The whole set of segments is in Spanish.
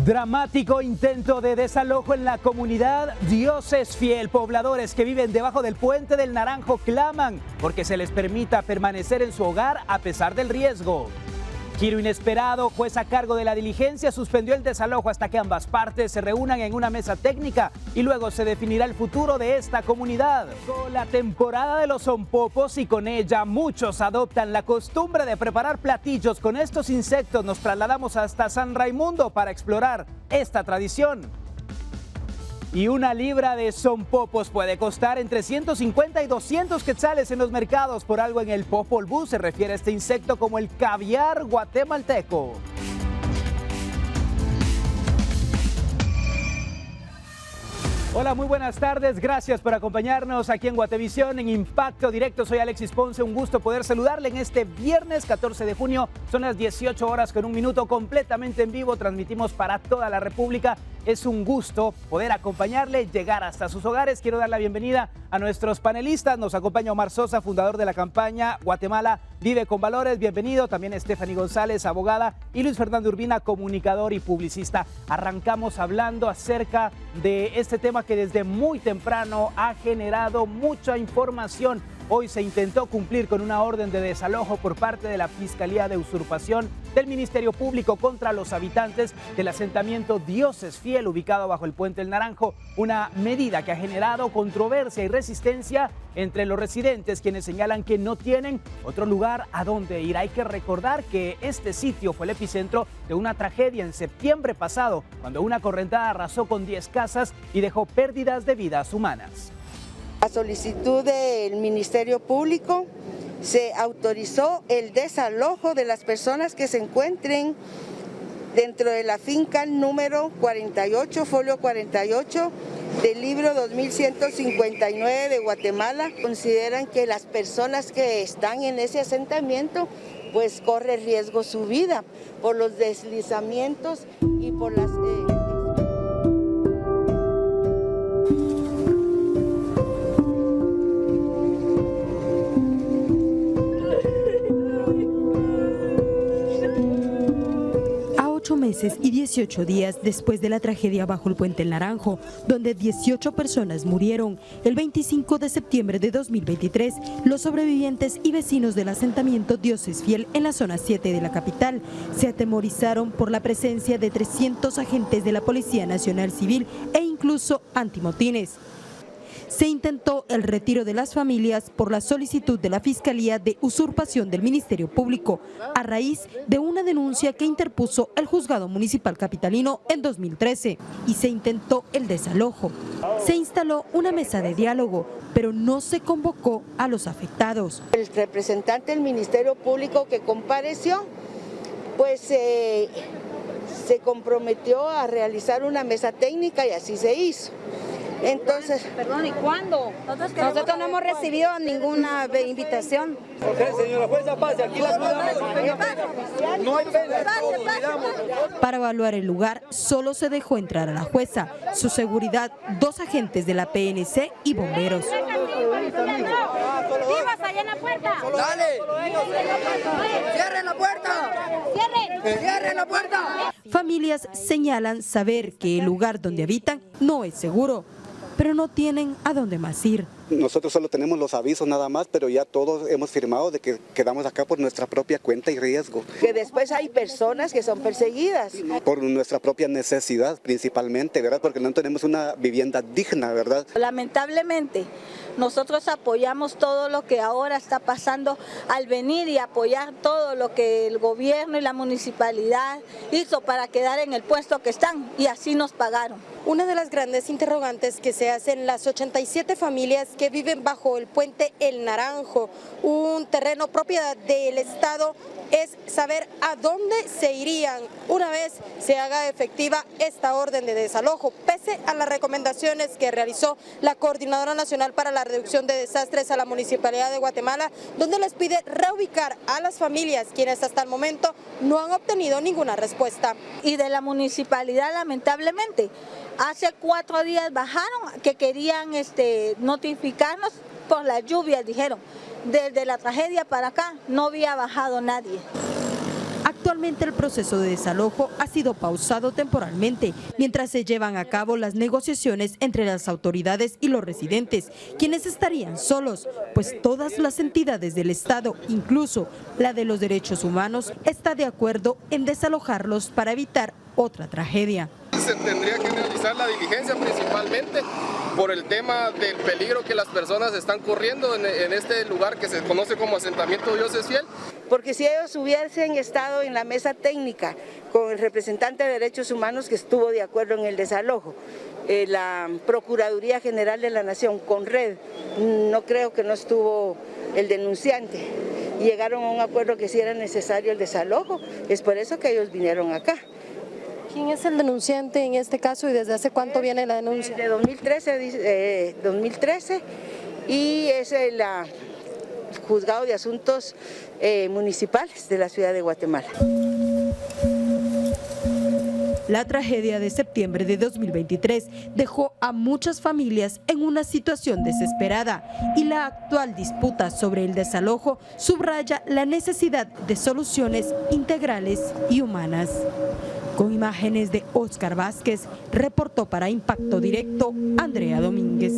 Dramático intento de desalojo en la comunidad Dios es Fiel. Pobladores que viven debajo del puente del Naranjo claman porque se les permita permanecer en su hogar a pesar del riesgo. Giro inesperado, juez a cargo de la diligencia suspendió el desalojo hasta que ambas partes se reúnan en una mesa técnica y luego se definirá el futuro de esta comunidad. Con la temporada de los sonpopos y con ella muchos adoptan la costumbre de preparar platillos con estos insectos. Nos trasladamos hasta San Raimundo para explorar esta tradición. Y una libra de sonpopos puede costar entre 150 y 200 quetzales en los mercados. Por algo en el Popol Vuh se refiere a este insecto como el caviar guatemalteco. Hola, muy buenas tardes. Gracias por acompañarnos aquí en Guatevisión, en Impacto Directo. Soy Alexis Ponce. Un gusto poder saludarle en este viernes 14 de junio. Son las 18 horas con un minuto, completamente en vivo. Transmitimos para toda la República. Es un gusto poder acompañarle, llegar hasta sus hogares. Quiero dar la bienvenida a nuestros panelistas. Nos acompaña Omar Sosa, fundador de la campaña Guatemala Vive con Valores. Bienvenido. También Stephanie González, abogada. Y Luis Fernando Urbina, comunicador y publicista. Arrancamos hablando acerca de este tema que desde muy temprano ha generado mucha información. Hoy se intentó cumplir con una orden de desalojo por parte de la Fiscalía de Usurpación del Ministerio Público contra los habitantes del asentamiento Dios es Fiel, ubicado bajo el Puente del Naranjo. Una medida que ha generado controversia y resistencia entre los residentes, quienes señalan que no tienen otro lugar a donde ir. Hay que recordar que este sitio fue el epicentro de una tragedia en septiembre pasado, cuando una correntada arrasó con 10 casas y dejó pérdidas de vidas humanas. A solicitud del Ministerio Público se autorizó el desalojo de las personas que se encuentren dentro de la finca número 48, folio 48 del libro 2159 de Guatemala. Consideran que las personas que están en ese asentamiento pues corre riesgo su vida por los deslizamientos y por las... meses y 18 días después de la tragedia bajo el Puente del Naranjo, donde 18 personas murieron, el 25 de septiembre de 2023, los sobrevivientes y vecinos del asentamiento Dios es Fiel en la zona 7 de la capital se atemorizaron por la presencia de 300 agentes de la Policía Nacional Civil e incluso antimotines. Se intentó el retiro de las familias por la solicitud de la Fiscalía de Usurpación del Ministerio Público, a raíz de una denuncia que interpuso el Juzgado Municipal Capitalino en 2013, y se intentó el desalojo. Se instaló una mesa de diálogo, pero no se convocó a los afectados. El representante del Ministerio Público que compareció, pues se comprometió a realizar una mesa técnica y así se hizo. Entonces, perdón, ¿y cuándo? Nosotros no hemos recibido ninguna invitación. Ok, señora jueza, pase, aquí la cuidamos. No hay pena, Para evaluar el lugar, solo se dejó entrar a la jueza, su seguridad, 2 agentes de la PNC y bomberos. ¡Allá en la puerta! ¡Dale! ¡Cierren la puerta! ¡Cierren! ¡Cierren la puerta! Familias señalan saber que el lugar donde habitan no es seguro, pero no tienen a dónde más ir. Nosotros solo tenemos los avisos nada más, pero ya todos hemos firmado de que quedamos acá por nuestra propia cuenta y riesgo. Que después hay personas que son perseguidas. Por nuestra propia necesidad principalmente, ¿verdad? Porque no tenemos una vivienda digna, ¿verdad? Lamentablemente, nosotros apoyamos todo lo que ahora está pasando al venir y apoyar todo lo que el gobierno y la municipalidad hizo para quedar en el puesto que están, y así nos pagaron. Una de las grandes interrogantes que se hacen las 87 familias que viven bajo el Puente El Naranjo, un terreno propiedad del Estado, es saber a dónde se irían una vez se haga efectiva esta orden de desalojo, pese a las recomendaciones que realizó la Coordinadora Nacional para la Reducción de Desastres a la Municipalidad de Guatemala, donde les pide reubicar a las familias, quienes hasta el momento no han obtenido ninguna respuesta. Y de la municipalidad, lamentablemente, hace 4 días bajaron que querían notificarnos por las lluvias, dijeron. Desde la tragedia para acá no había bajado nadie. Actualmente el proceso de desalojo ha sido pausado temporalmente, mientras se llevan a cabo las negociaciones entre las autoridades y los residentes, quienes estarían solos, pues todas las entidades del Estado, incluso la de los derechos humanos, está de acuerdo en desalojarlos para evitar otra tragedia. Se tendría que realizar la diligencia principalmente por el tema del peligro que las personas están corriendo en este lugar que se conoce como asentamiento Dios es fiel. Porque si ellos hubiesen estado en la mesa técnica con el representante de derechos humanos que estuvo de acuerdo en el desalojo, la Procuraduría General de la Nación con Red, no creo que no estuvo el denunciante, llegaron a un acuerdo que sí era necesario el desalojo, es por eso que ellos vinieron acá. ¿Quién es el denunciante en este caso y desde hace cuánto viene la denuncia? De 2013 y es el Juzgado de Asuntos Municipales de la Ciudad de Guatemala. La tragedia de septiembre de 2023 dejó a muchas familias en una situación desesperada y la actual disputa sobre el desalojo subraya la necesidad de soluciones integrales y humanas. Con imágenes de Óscar Vázquez, reportó para Impacto Directo Andrea Domínguez.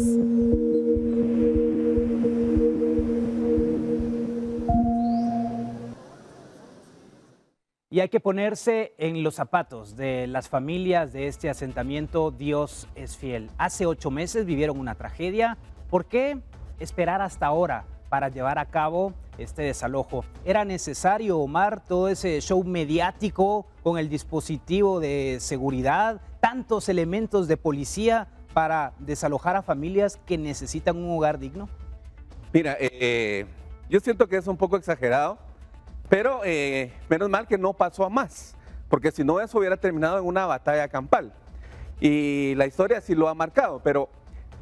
Y hay que ponerse en los zapatos de las familias de este asentamiento Dios es fiel. Hace 8 meses vivieron una tragedia. ¿Por qué esperar hasta ahora para llevar a cabo este desalojo? ¿Era necesario, Omar, todo ese show mediático con el dispositivo de seguridad, tantos elementos de policía para desalojar a familias que necesitan un hogar digno? Mira, yo siento que es un poco exagerado, pero menos mal que no pasó a más, porque si no eso hubiera terminado en una batalla campal. Y la historia sí lo ha marcado, pero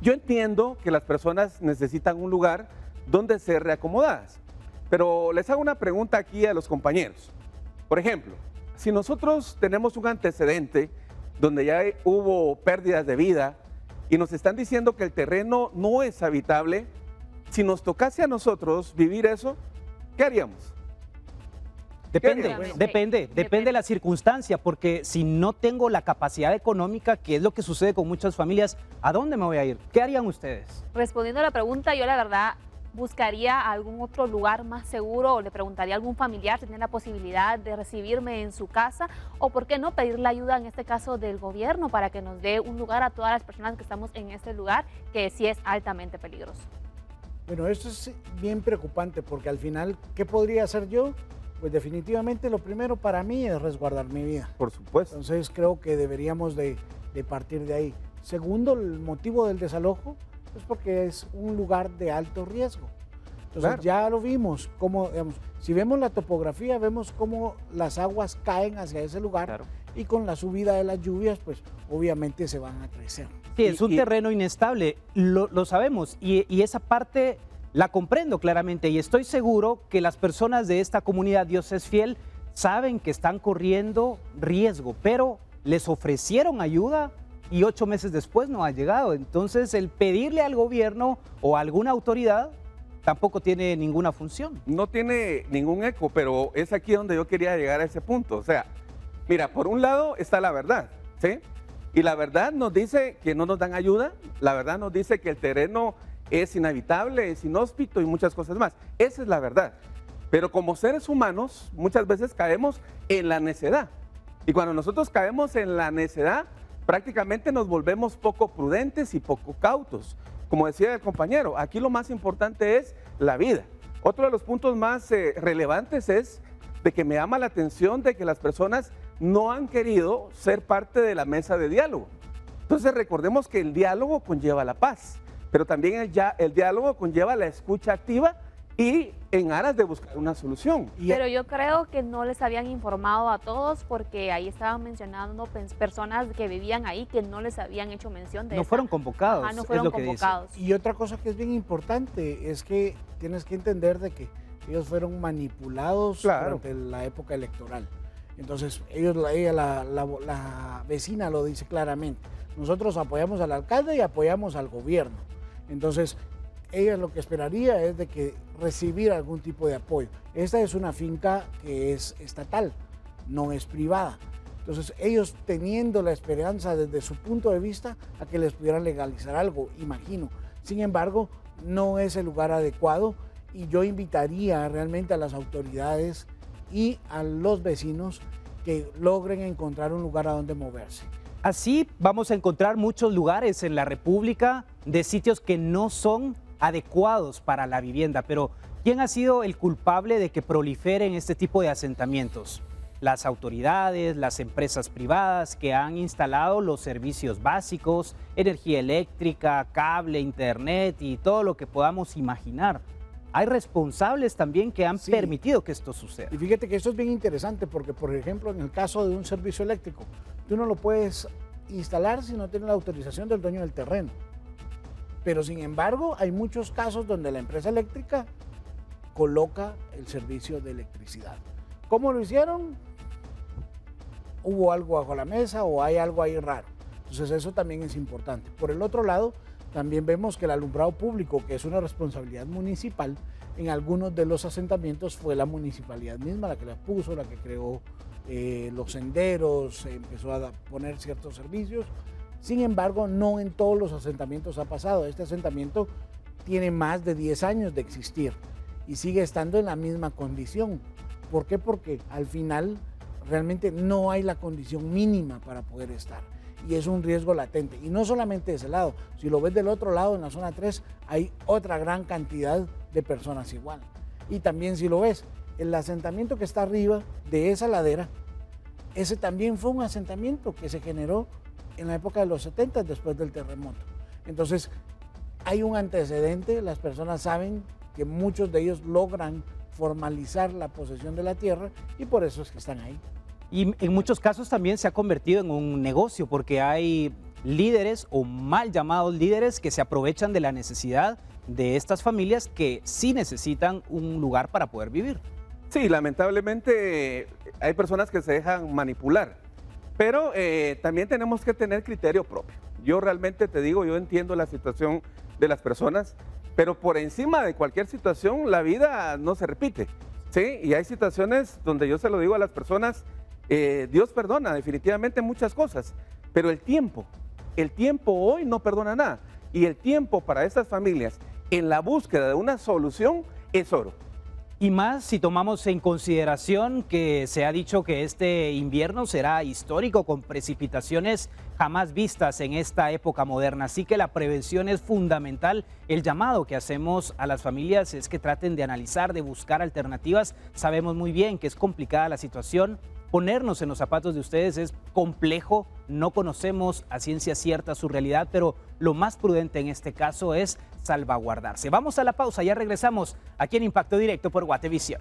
yo entiendo que las personas necesitan un lugar donde ser reacomodadas. Pero les hago una pregunta aquí a los compañeros. Por ejemplo, si nosotros tenemos un antecedente donde ya hubo pérdidas de vida y nos están diciendo que el terreno no es habitable, si nos tocase a nosotros vivir eso, ¿qué haríamos? Depende de la circunstancia, porque si no tengo la capacidad económica, que es lo que sucede con muchas familias, ¿a dónde me voy a ir? ¿Qué harían ustedes? Respondiendo a la pregunta, yo la verdad buscaría algún otro lugar más seguro o le preguntaría a algún familiar si tiene la posibilidad de recibirme en su casa o por qué no pedirle ayuda en este caso del gobierno para que nos dé un lugar a todas las personas que estamos en este lugar que sí es altamente peligroso. Bueno, esto es bien preocupante porque al final, ¿qué podría hacer yo? Pues definitivamente lo primero para mí es resguardar mi vida. Por supuesto. Entonces creo que deberíamos de partir de ahí. Segundo, el motivo del desalojo es porque es un lugar de alto riesgo. Entonces claro, ya lo vimos, como, digamos, si vemos la topografía, vemos cómo las aguas caen hacia ese lugar, claro, y con la subida de las lluvias, pues obviamente se van a crecer. Sí, es un terreno inestable, lo sabemos, y esa parte la comprendo claramente, y estoy seguro que las personas de esta comunidad Dios es fiel saben que están corriendo riesgo, pero les ofrecieron ayuda y 8 meses después no ha llegado. Entonces el pedirle al gobierno o a alguna autoridad tampoco tiene ninguna función. No tiene ningún eco, pero es aquí donde yo quería llegar a ese punto. O sea, mira, por un lado está la verdad, ¿sí? Y la verdad nos dice que no nos dan ayuda, la verdad nos dice que el terreno es inhabitable, es inhóspito y muchas cosas más. Esa es la verdad. Pero como seres humanos muchas veces caemos en la necedad. Y cuando nosotros caemos en la necedad, prácticamente nos volvemos poco prudentes y poco cautos. Como decía el compañero, aquí lo más importante es la vida. Otro de los puntos más relevantes es de que me llama la atención de que las personas no han querido ser parte de la mesa de diálogo. Entonces recordemos que el diálogo conlleva la paz, pero también el diálogo conlleva la escucha activa y en aras de buscar una solución. Pero yo creo que no les habían informado a todos porque ahí estaban mencionando personas que vivían ahí que no les habían hecho mención de eso. No fueron convocados. Ajá, no fueron convocados. Y otra cosa que es bien importante es que tienes que entender de que ellos fueron manipulados, claro, durante la época electoral. Entonces la vecina lo dice claramente. Nosotros apoyamos al alcalde y apoyamos al gobierno. Entonces ella lo que esperaría es de que recibir algún tipo de apoyo. Esta es una finca que es estatal, no es privada. Entonces ellos teniendo la esperanza desde su punto de vista a que les pudieran legalizar algo, imagino. Sin embargo, no es el lugar adecuado y yo invitaría realmente a las autoridades y a los vecinos que logren encontrar un lugar a donde moverse. Así vamos a encontrar muchos lugares en la República de sitios que no son adecuados para la vivienda, pero ¿quién ha sido el culpable de que proliferen este tipo de asentamientos? Las autoridades, las empresas privadas que han instalado los servicios básicos, energía eléctrica, cable, internet y todo lo que podamos imaginar. Hay responsables también que han permitido que esto suceda. Y fíjate que esto es bien interesante porque, por ejemplo, en el caso de un servicio eléctrico, tú no lo puedes instalar si no tienes la autorización del dueño del terreno. Pero sin embargo, hay muchos casos donde la empresa eléctrica coloca el servicio de electricidad. ¿Cómo lo hicieron? Hubo algo bajo la mesa o hay algo ahí raro. Entonces eso también es importante. Por el otro lado, también vemos que el alumbrado público, que es una responsabilidad municipal, en algunos de los asentamientos fue la municipalidad misma la que la puso, la que creó los senderos, empezó a poner ciertos servicios. Sin embargo, no en todos los asentamientos ha pasado. Este asentamiento tiene más de 10 años de existir y sigue estando en la misma condición. ¿Por qué? Porque al final realmente no hay la condición mínima para poder estar y es un riesgo latente. Y no solamente de ese lado, si lo ves del otro lado, en la zona 3, hay otra gran cantidad de personas igual. Y también si lo ves, el asentamiento que está arriba de esa ladera, ese también fue un asentamiento que se generó en la época de los 70 después del terremoto. Entonces hay un antecedente, las personas saben que muchos de ellos logran formalizar la posesión de la tierra y por eso es que están ahí. Y en muchos casos también se ha convertido en un negocio porque hay líderes o mal llamados líderes que se aprovechan de la necesidad de estas familias que sí necesitan un lugar para poder vivir. Sí, lamentablemente hay personas que se dejan manipular, pero también tenemos que tener criterio propio. Yo realmente te digo, yo entiendo la situación de las personas, pero por encima de cualquier situación la vida no se repite, ¿sí? Y hay situaciones donde yo se lo digo a las personas, Dios perdona definitivamente muchas cosas, pero el tiempo hoy no perdona nada. Y el tiempo para estas familias en la búsqueda de una solución es oro. Y más si tomamos en consideración que se ha dicho que este invierno será histórico con precipitaciones jamás vistas en esta época moderna. Así que la prevención es fundamental. El llamado que hacemos a las familias es que traten de analizar, de buscar alternativas. Sabemos muy bien que es complicada la situación. Ponernos en los zapatos de ustedes es complejo, no conocemos a ciencia cierta su realidad, pero lo más prudente en este caso es salvaguardarse. Vamos a la pausa, ya regresamos aquí en Impacto Directo por Guatevisión.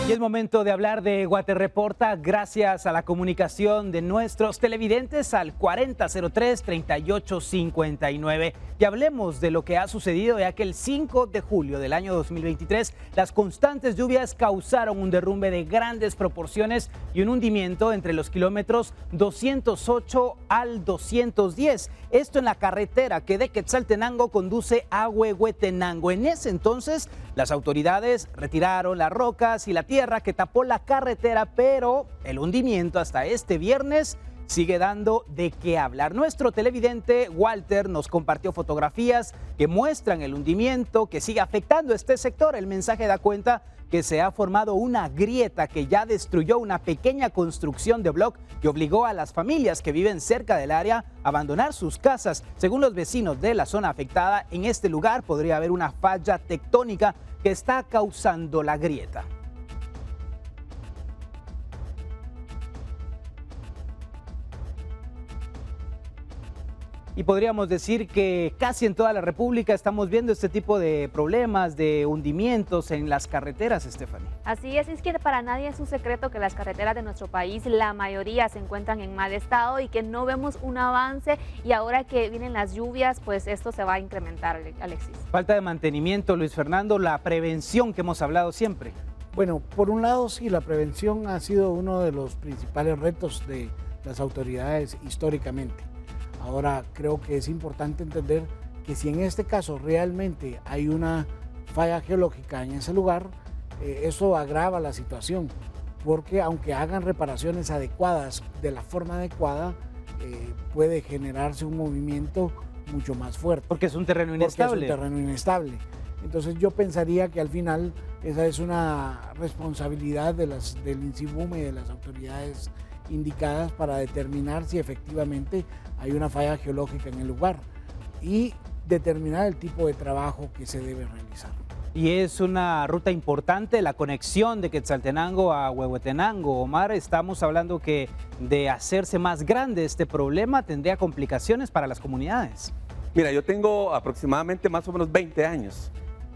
Y es momento de hablar de Guate Reporta gracias a la comunicación de nuestros televidentes al 4003-3859. Y hablemos de lo que ha sucedido ya que el 5 de julio del año 2023 las constantes lluvias causaron un derrumbe de grandes proporciones y un hundimiento entre los kilómetros 208 al 210. Esto en la carretera que de Quetzaltenango conduce a Huehuetenango. En ese entonces las autoridades retiraron las rocas y la tierra que tapó la carretera, pero el hundimiento hasta este viernes sigue dando de qué hablar. Nuestro televidente Walter nos compartió fotografías que muestran el hundimiento que sigue afectando este sector. El mensaje da cuenta que se ha formado una grieta que ya destruyó una pequeña construcción de bloc que obligó a las familias que viven cerca del área a abandonar sus casas. Según los vecinos de la zona afectada, en este lugar podría haber una falla tectónica que está causando la grieta. Y podríamos decir que casi en toda la República estamos viendo este tipo de problemas, de hundimientos en las carreteras, Stephanie. Así es que para nadie es un secreto que las carreteras de nuestro país, la mayoría se encuentran en mal estado y que no vemos un avance, y ahora que vienen las lluvias, pues esto se va a incrementar, Alexis. Falta de mantenimiento, Luis Fernando, la prevención que hemos hablado siempre. Bueno, por un lado sí, la prevención ha sido uno de los principales retos de las autoridades históricamente. Ahora creo que es importante entender que si en este caso realmente hay una falla geológica en ese lugar, eso agrava la situación, porque aunque hagan reparaciones adecuadas de la forma adecuada, puede generarse un movimiento mucho más fuerte. Porque es un terreno inestable. Porque es un terreno inestable. Entonces yo pensaría que al final esa es una responsabilidad del INSIBUM y de las autoridades indicadas para determinar si efectivamente hay una falla geológica en el lugar y determinar el tipo de trabajo que se debe realizar. Y es una ruta importante, la conexión de Quetzaltenango a Huehuetenango. Omar, estamos hablando que de hacerse más grande este problema tendría complicaciones para las comunidades. Mira, yo tengo aproximadamente más o menos 20 años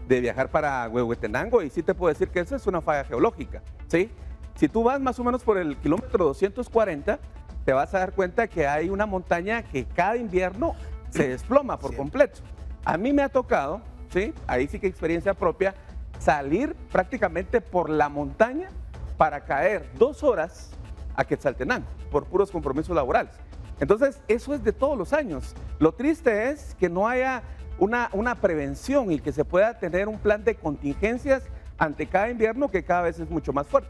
de viajar para Huehuetenango y sí te puedo decir que esa es una falla geológica, ¿sí? Si tú vas más o menos por el kilómetro 240, te vas a dar cuenta que hay una montaña que cada invierno se desploma por completo. A mí me ha tocado, ¿sí? Ahí sí que experiencia propia, salir prácticamente por la montaña para caer 2 horas a Quetzaltenango por puros compromisos laborales. Entonces, eso es de todos los años. Lo triste es que no haya una prevención y que se pueda tener un plan de contingencias ante cada invierno que cada vez es mucho más fuerte.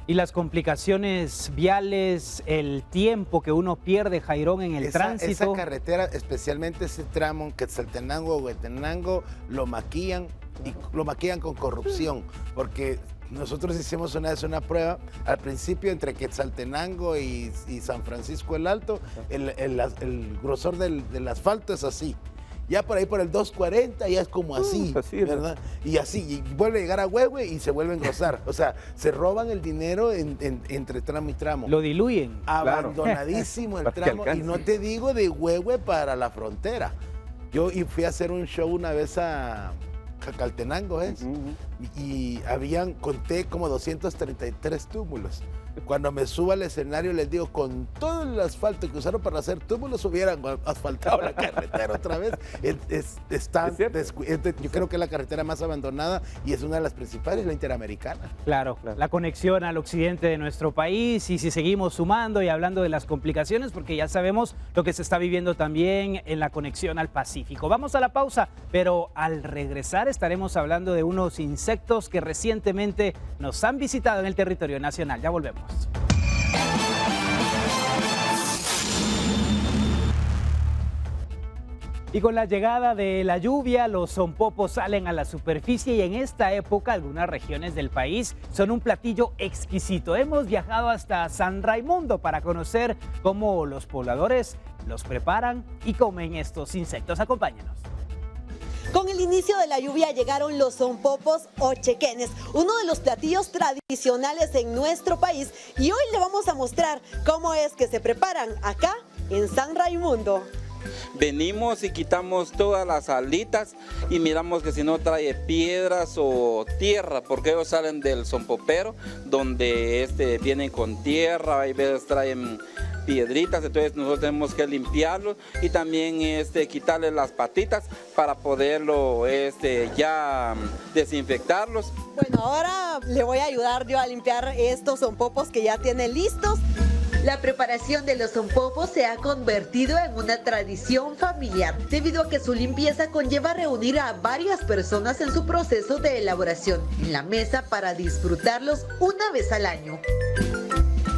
Y las complicaciones viales, el tiempo que uno pierde, Jairón, en el tránsito. Esa carretera, especialmente ese tramo, Quetzaltenango, Huehuetenango, lo maquillan y lo maquillan con corrupción, porque nosotros hicimos una vez una prueba al principio entre Quetzaltenango y San Francisco el Alto, el grosor del asfalto es así. Ya por ahí por el 240 ya es como así, ¿verdad? Y así, y vuelve a llegar a Huehue y se vuelve a engrosar. O sea, se roban el dinero entre tramo y tramo. Lo diluyen. Abandonadísimo el tramo. Y no te digo de Huehue para la frontera. Yo fui a hacer un show una vez a Cacaltenango, y conté como 233 túmulos. Cuando me subo al escenario les digo, con todo el asfalto que usaron para hacer túmulos hubieran asfaltado la carretera otra vez. Yo creo que es la carretera más abandonada y es una de las principales, la Interamericana. Claro, la conexión al occidente de nuestro país, y si seguimos sumando y hablando de las complicaciones, porque ya sabemos lo que se está viviendo también en la conexión al Pacífico. Vamos a la pausa, pero al regresar estaremos hablando de unos insectos que recientemente nos han visitado en el territorio nacional. Ya volvemos. Y con la llegada de la lluvia, los zompopos salen a la superficie y en esta época algunas regiones del país son un platillo exquisito. Hemos viajado hasta San Raimundo para conocer cómo los pobladores los preparan y comen estos insectos. Acompáñenos. Con el inicio de la lluvia llegaron los zompopos o chequenes, uno de los platillos tradicionales en nuestro país, y hoy le vamos a mostrar cómo es que se preparan acá en San Raimundo. Venimos y quitamos todas las alitas y miramos que si no trae piedras o tierra, porque ellos salen del zompopero donde vienen con tierra, hay veces traen piedritas, entonces nosotros tenemos que limpiarlos y también quitarle las patitas para poderlo ya desinfectarlos. Bueno, ahora le voy a ayudar yo a limpiar estos zompopos que ya tienen listos. La preparación de los zompopos se ha convertido en una tradición familiar, debido a que su limpieza conlleva reunir a varias personas en su proceso de elaboración en la mesa para disfrutarlos una vez al año.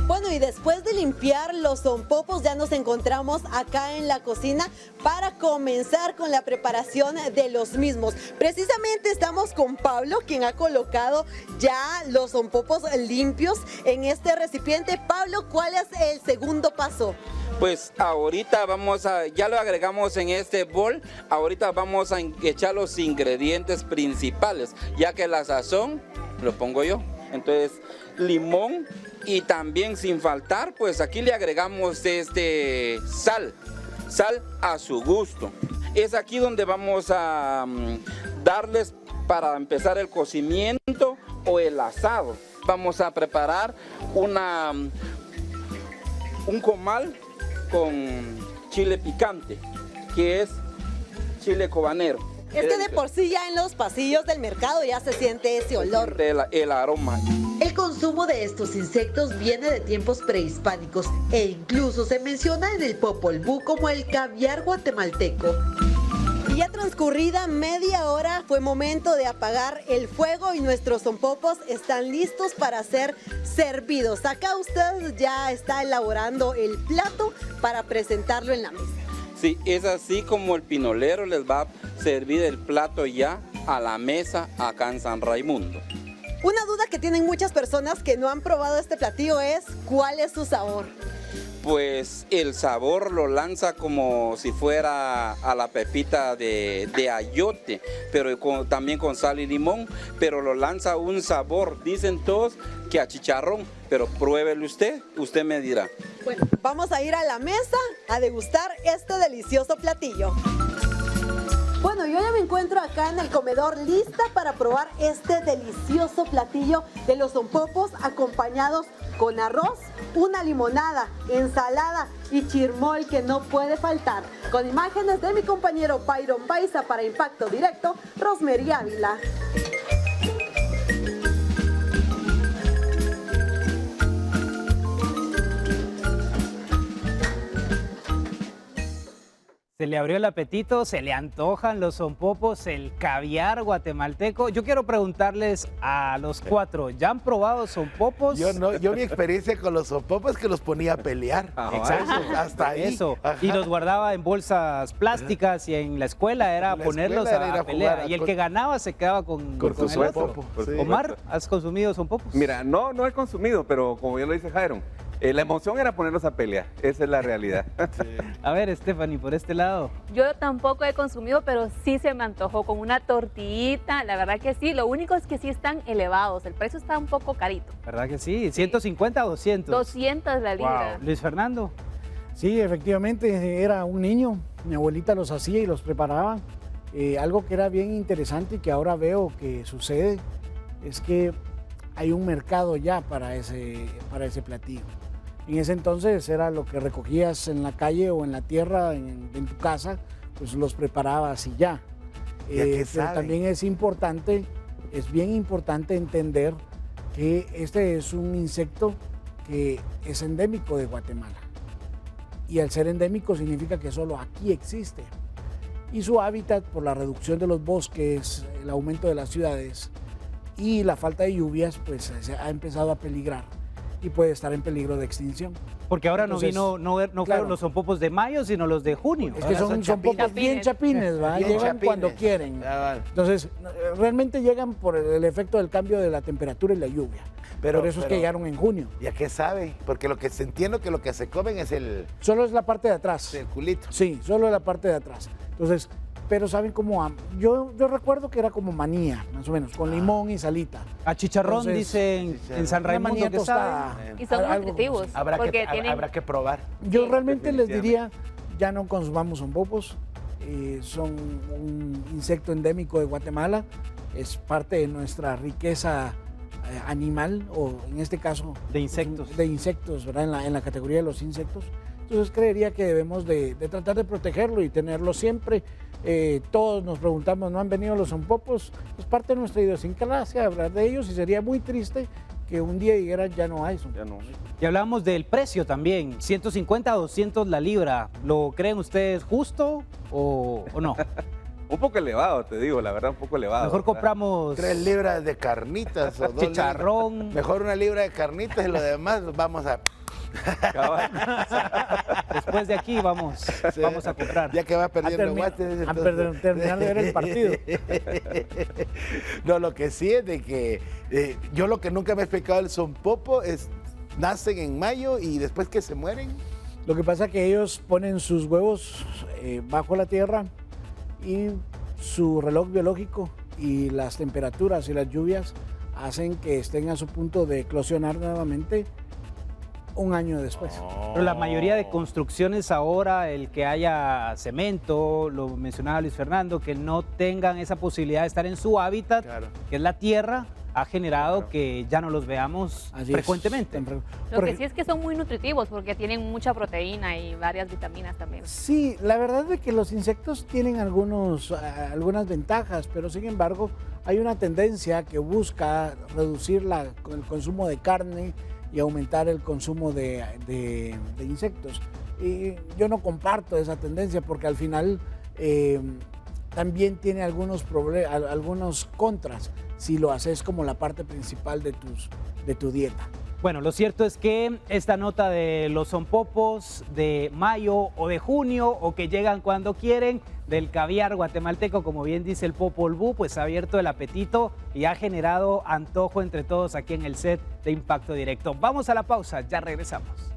Bueno, y después de limpiar los zompopos ya nos encontramos acá en la cocina para comenzar con la preparación de los mismos. Precisamente estamos con Pablo, quien ha colocado ya los zompopos limpios en este recipiente. Pablo, ¿cuál es el segundo paso? Pues ahorita ya lo agregamos en este bol, ahorita vamos a echar los ingredientes principales, ya que la sazón lo pongo yo. Entonces, limón y también sin faltar, pues aquí le agregamos sal a su gusto. Es aquí donde vamos a darles para empezar el cocimiento o el asado. Vamos a preparar un comal con chile picante, que es chile cobanero. Es que de por sí ya en los pasillos del mercado ya se siente ese olor. El aroma. El consumo de estos insectos viene de tiempos prehispánicos e incluso se menciona en el Popol Vuh como el caviar guatemalteco. Y ya transcurrida media hora fue momento de apagar el fuego y nuestros sonpopos están listos para ser servidos. Acá usted ya está elaborando el plato para presentarlo en la mesa. Sí, es así como el pinolero les va a servir el plato ya a la mesa acá en San Raimundo. Una duda que tienen muchas personas que no han probado este platillo es ¿cuál es su sabor? Pues el sabor lo lanza como si fuera a la pepita de ayote, pero también con sal y limón, pero lo lanza un sabor, dicen todos que a chicharrón, pero pruébelo usted me dirá. Bueno, vamos a ir a la mesa a degustar este delicioso platillo. Bueno, yo ya me encuentro acá en el comedor lista para probar este delicioso platillo de los sonpopos acompañados con arroz, una limonada, ensalada y chirmol que no puede faltar. Con imágenes de mi compañero Byron Baiza para Impacto Directo, Rosemary Ávila. Se le abrió el apetito, se le antojan los sonpopos, el caviar guatemalteco. Yo quiero preguntarles a los cuatro, ¿ya han probado sonpopos? Yo mi experiencia con los sonpopos es que los ponía a pelear. Exacto. Hasta ahí. Eso. Ajá. Y los guardaba en bolsas plásticas y en la escuela era ponerlos a pelear. Y el que ganaba se quedaba con el otro. Sí. Omar, ¿has consumido sonpopos? Mira, no he consumido, pero como ya lo dice Jairo, la emoción era ponerlos a pelear, esa es la realidad. Sí. A ver, Stephanie, por este lado. Yo tampoco he consumido, pero sí se me antojó con una tortillita, la verdad que sí. Lo único es que sí están elevados, el precio está un poco carito. ¿Verdad que sí? ¿150 o 200? 200 la libra. Wow. Luis Fernando. Sí, efectivamente, era un niño, mi abuelita los hacía y los preparaba. Algo que era bien interesante y que ahora veo que sucede es que hay un mercado ya para ese platillo. En ese entonces era lo que recogías en la calle o en la tierra, en tu casa, pues los preparabas y ya. Pero también es bien importante entender que este es un insecto que es endémico de Guatemala. Y al ser endémico significa que solo aquí existe. Y su hábitat, por la reducción de los bosques, el aumento de las ciudades y la falta de lluvias, pues se ha empezado a peligrar y puede estar en peligro de extinción. Porque ahora no fueron los sonpopos de mayo, sino los de junio. Es que son sonpopos bien chapines, ¿va? Llegan cuando quieren. Entonces, realmente llegan por el efecto del cambio de la temperatura y la lluvia. Por eso es que llegaron en junio. ¿Y a qué sabe? Porque entiendo que lo que se comen es solo es la parte de atrás. El culito. Sí, solo es la parte de atrás. Entonces, pero saben cómo, yo recuerdo que era como manía, más o menos, con limón y salita. A chicharrón. Entonces, dicen en San Raimundo que sabe. Y son nutritivos. Habrá que probar. Yo realmente les diría, ya no consumamos sonpopos, son un insecto endémico de Guatemala, es parte de nuestra riqueza animal, o en este caso de insectos. De insectos, ¿verdad? En la categoría de los insectos. Entonces creería que debemos de tratar de protegerlo y tenerlo siempre. Todos nos preguntamos, ¿no han venido los sonpopos? Es parte de nuestra idiosincrasia hablar de ellos y sería muy triste que un día dijeran ya no hay sonpopos. Y hablábamos del precio también, 150 a 200 la libra. ¿Lo creen ustedes justo o no? Un poco elevado, te digo, la verdad, un poco elevado. Mejor compramos 3 libras de carnitas o 2 chicharrón. Libras. Mejor una libra de carnitas y lo demás vamos a... Después de aquí vamos a comprar. Ya que va perdiendo Guates. A terminar de ver el partido. No, lo que sí es de que yo lo que nunca me he explicado del sonpopo es, nacen en mayo y después que se mueren. Lo que pasa es que ellos ponen sus huevos bajo la tierra y su reloj biológico y las temperaturas y las lluvias hacen que estén a su punto de eclosionar nuevamente un año después. Pero la mayoría de construcciones ahora, el que haya cemento, lo mencionaba Luis Fernando, que no tengan esa posibilidad de estar en su hábitat, que es la tierra, ha generado que ya no los veamos frecuentemente. Lo que sí es que son muy nutritivos porque tienen mucha proteína y varias vitaminas también. Sí, la verdad es que los insectos tienen algunas ventajas, pero sin embargo hay una tendencia que busca reducir el consumo de carne y aumentar el consumo de insectos. Y yo no comparto esa tendencia porque al final también tiene algunos contras si lo haces como la parte principal de tu dieta. Bueno, lo cierto es que esta nota de los sonpopos de mayo o de junio o que llegan cuando quieren, del caviar guatemalteco, como bien dice el Popol Vuh, pues ha abierto el apetito y ha generado antojo entre todos aquí en el set de Impacto Directo. Vamos a la pausa, ya regresamos.